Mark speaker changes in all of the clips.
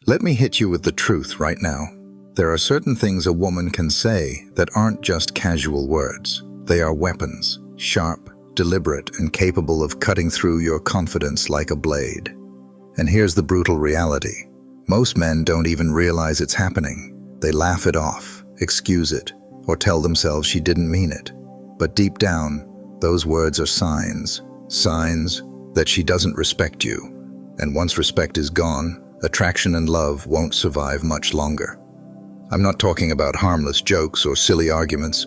Speaker 1: Let me hit you with the truth right now. There are certain things a woman can say that aren't just casual words. They are weapons, sharp, deliberate, and capable of cutting through your confidence like a blade. And here's the brutal reality. Most men don't even realize it's happening. They laugh it off, excuse it, or tell themselves she didn't mean it. But deep down, those words are signs that she doesn't respect you. And once respect is gone, attraction and love won't survive much longer. I'm not talking about harmless jokes or silly arguments.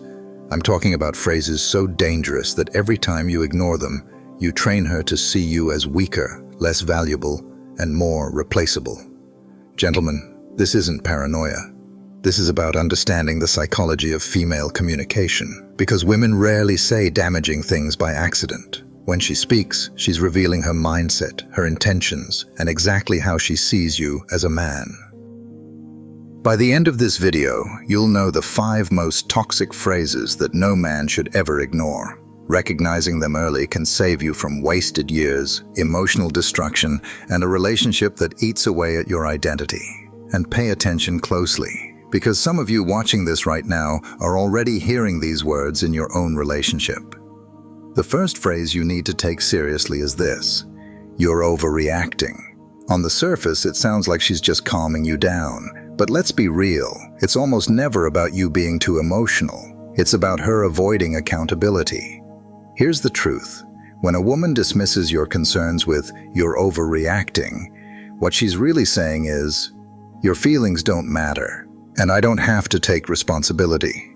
Speaker 1: I'm talking about phrases so dangerous that every time you ignore them, you train her to see you as weaker, less valuable, and more replaceable. Gentlemen, this isn't paranoia. This is about understanding the psychology of female communication, because women rarely say damaging things by accident. When she speaks, she's revealing her mindset, her intentions, and exactly how she sees you as a man. By the end of this video, you'll know the 5 most toxic phrases that no man should ever ignore. Recognizing them early can save you from wasted years, emotional destruction, and a relationship that eats away at your identity. And pay attention closely, because some of you watching this right now are already hearing these words in your own relationship. The first phrase you need to take seriously is this: you're overreacting. On the surface, it sounds like she's just calming you down. But let's be real, it's almost never about you being too emotional. It's about her avoiding accountability. Here's the truth. When a woman dismisses your concerns with, "you're overreacting," what she's really saying is, "your feelings don't matter, and I don't have to take responsibility."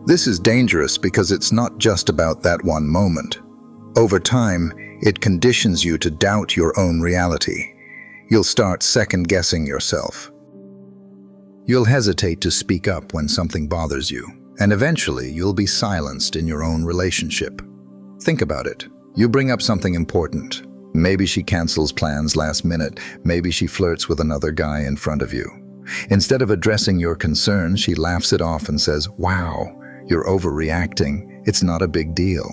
Speaker 1: This is dangerous because it's not just about that one moment. Over time, it conditions you to doubt your own reality. You'll start second-guessing yourself. You'll hesitate to speak up when something bothers you, and eventually you'll be silenced in your own relationship. Think about it. You bring up something important. Maybe she cancels plans last minute. Maybe she flirts with another guy in front of you. Instead of addressing your concern, she laughs it off and says, "Wow, you're overreacting. It's not a big deal."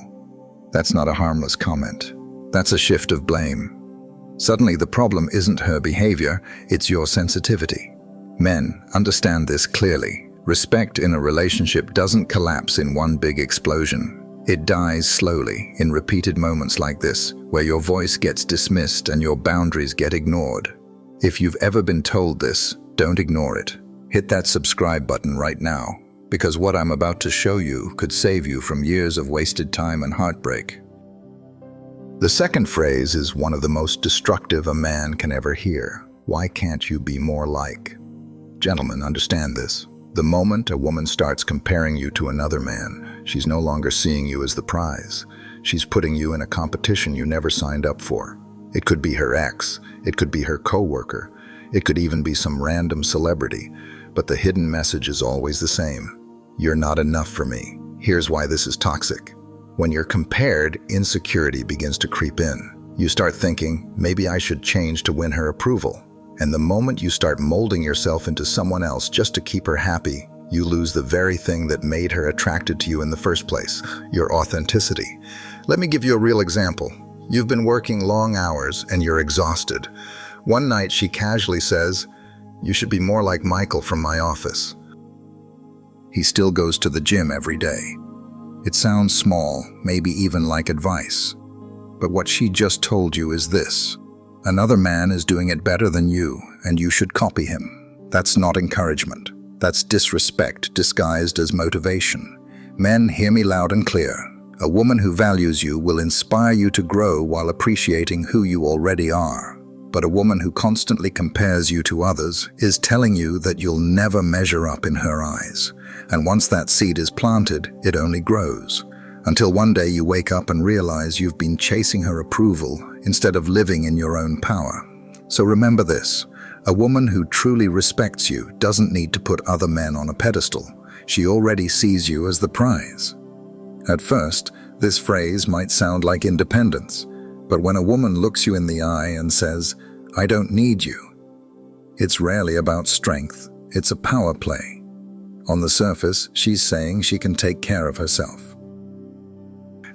Speaker 1: That's not a harmless comment. That's a shift of blame. Suddenly, the problem isn't her behavior, it's your sensitivity. Men, understand this clearly. Respect in a relationship doesn't collapse in one big explosion. It dies slowly in repeated moments like this, where your voice gets dismissed and your boundaries get ignored. If you've ever been told this, don't ignore it. Hit that subscribe button right now, because what I'm about to show you could save you from years of wasted time and heartbreak. The second phrase is one of the most destructive a man can ever hear. Why can't you be more like? Gentlemen, understand this. The moment a woman starts comparing you to another man, she's no longer seeing you as the prize. She's putting you in a competition you never signed up for. It could be her ex, it could be her coworker, it could even be some random celebrity, but the hidden message is always the same. You're not enough for me. Here's why this is toxic. When you're compared, insecurity begins to creep in. You start thinking, maybe I should change to win her approval. And the moment you start molding yourself into someone else just to keep her happy, you lose the very thing that made her attracted to you in the first place, your authenticity. Let me give you a real example. You've been working long hours and you're exhausted. One night she casually says, "You should be more like Michael from my office. He still goes to the gym every day." It sounds small, maybe even like advice. But what she just told you is this: another man is doing it better than you, and you should copy him. That's not encouragement. That's disrespect disguised as motivation. Men, hear me loud and clear. A woman who values you will inspire you to grow while appreciating who you already are. But a woman who constantly compares you to others is telling you that you'll never measure up in her eyes. And once that seed is planted, it only grows. Until one day you wake up and realize you've been chasing her approval instead of living in your own power. So remember this: a woman who truly respects you doesn't need to put other men on a pedestal. She already sees you as the prize. At first, this phrase might sound like independence, but when a woman looks you in the eye and says, "I don't need you," it's rarely about strength, it's a power play. On the surface, she's saying she can take care of herself.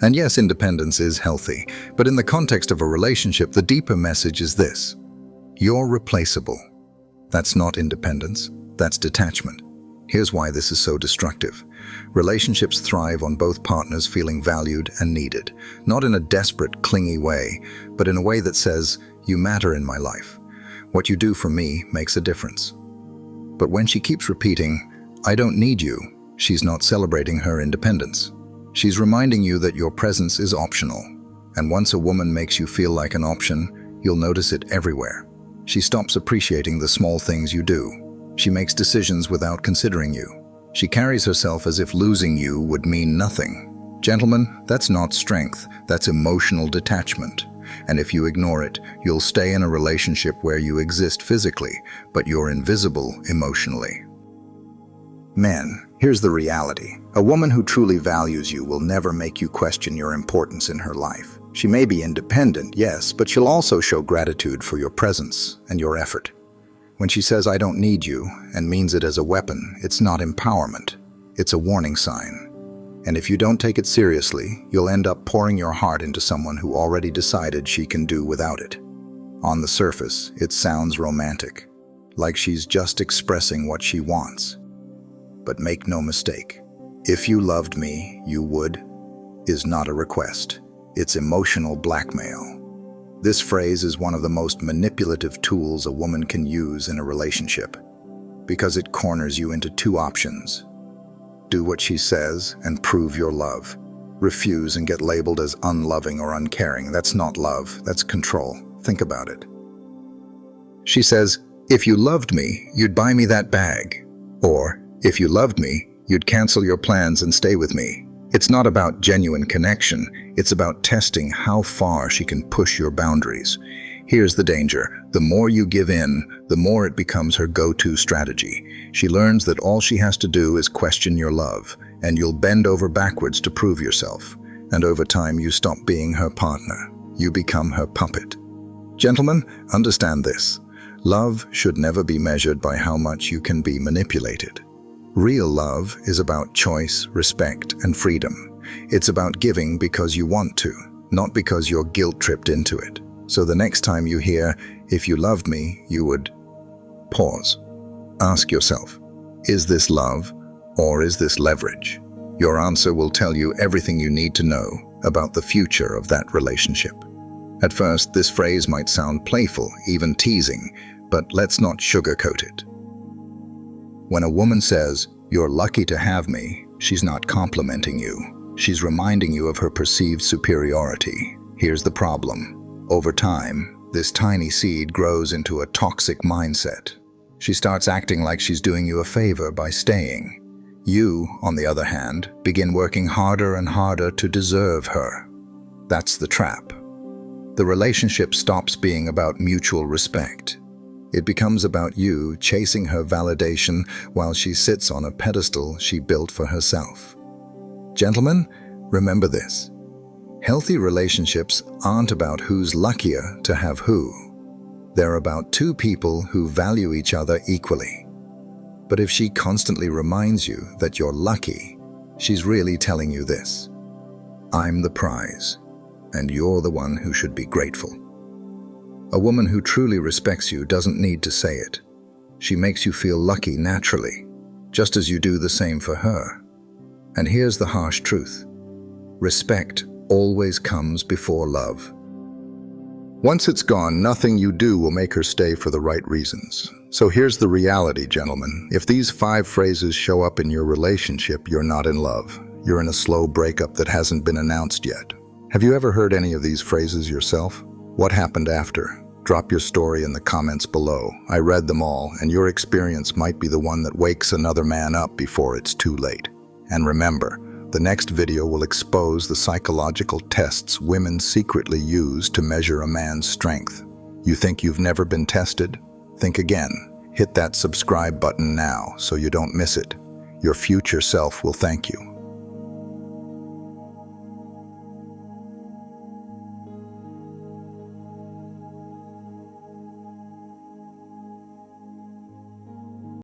Speaker 1: And yes, independence is healthy, but in the context of a relationship, the deeper message is this: you're replaceable. That's not independence, that's detachment. Here's why this is so destructive. Relationships thrive on both partners feeling valued and needed, not in a desperate, clingy way, but in a way that says, "You matter in my life. What you do for me makes a difference." But when she keeps repeating, "I don't need you," she's not celebrating her independence. She's reminding you that your presence is optional. And once a woman makes you feel like an option, you'll notice it everywhere. She stops appreciating the small things you do. She makes decisions without considering you. She carries herself as if losing you would mean nothing. Gentlemen, that's not strength, that's emotional detachment. And if you ignore it, you'll stay in a relationship where you exist physically, but you're invisible emotionally. Men, here's the reality. A woman who truly values you will never make you question your importance in her life. She may be independent, yes, but she'll also show gratitude for your presence and your effort. When she says, "I don't need you," and means it as a weapon, it's not empowerment. It's a warning sign. And if you don't take it seriously, you'll end up pouring your heart into someone who already decided she can do without it. On the surface, it sounds romantic, like she's just expressing what she wants. But make no mistake, "If you loved me, you would," is not a request. It's emotional blackmail. This phrase is one of the most manipulative tools a woman can use in a relationship, because it corners you into two options. Do what she says and prove your love. Refuse and get labeled as unloving or uncaring. That's not love, that's control. Think about it. She says, "If you loved me, you'd buy me that bag." Or, "If you loved me, you'd cancel your plans and stay with me." It's not about genuine connection, it's about testing how far she can push your boundaries. Here's the danger. The more you give in, the more it becomes her go-to strategy. She learns that all she has to do is question your love, and you'll bend over backwards to prove yourself. And over time, you stop being her partner. You become her puppet. Gentlemen, understand this. Love should never be measured by how much you can be manipulated. Real love is about choice, respect, and freedom. It's about giving because you want to, not because you're guilt-tripped into it. So the next time you hear, "If you loved me, you would..." Pause. Ask yourself, is this love or is this leverage? Your answer will tell you everything you need to know about the future of that relationship. At first, this phrase might sound playful, even teasing, but let's not sugarcoat it. When a woman says, "You're lucky to have me," she's not complimenting you. She's reminding you of her perceived superiority. Here's the problem. Over time, this tiny seed grows into a toxic mindset. She starts acting like she's doing you a favor by staying. You, on the other hand, begin working harder and harder to deserve her. That's the trap. The relationship stops being about mutual respect. It becomes about you chasing her validation while she sits on a pedestal she built for herself. Gentlemen, remember this. Healthy relationships aren't about who's luckier to have who. They're about two people who value each other equally. But if she constantly reminds you that you're lucky, she's really telling you this: "I'm the prize, and you're the one who should be grateful." A woman who truly respects you doesn't need to say it. She makes you feel lucky naturally, just as you do the same for her. And here's the harsh truth. Respect always comes before love. Once it's gone, nothing you do will make her stay for the right reasons. So here's the reality, gentlemen. If these 5 phrases show up in your relationship, you're not in love. You're in a slow breakup that hasn't been announced yet. Have you ever heard any of these phrases yourself? What happened after? Drop your story in the comments below. I read them all, and your experience might be the one that wakes another man up before it's too late. And remember, the next video will expose the psychological tests women secretly use to measure a man's strength. You think you've never been tested? Think again. Hit that subscribe button now so you don't miss it. Your future self will thank you.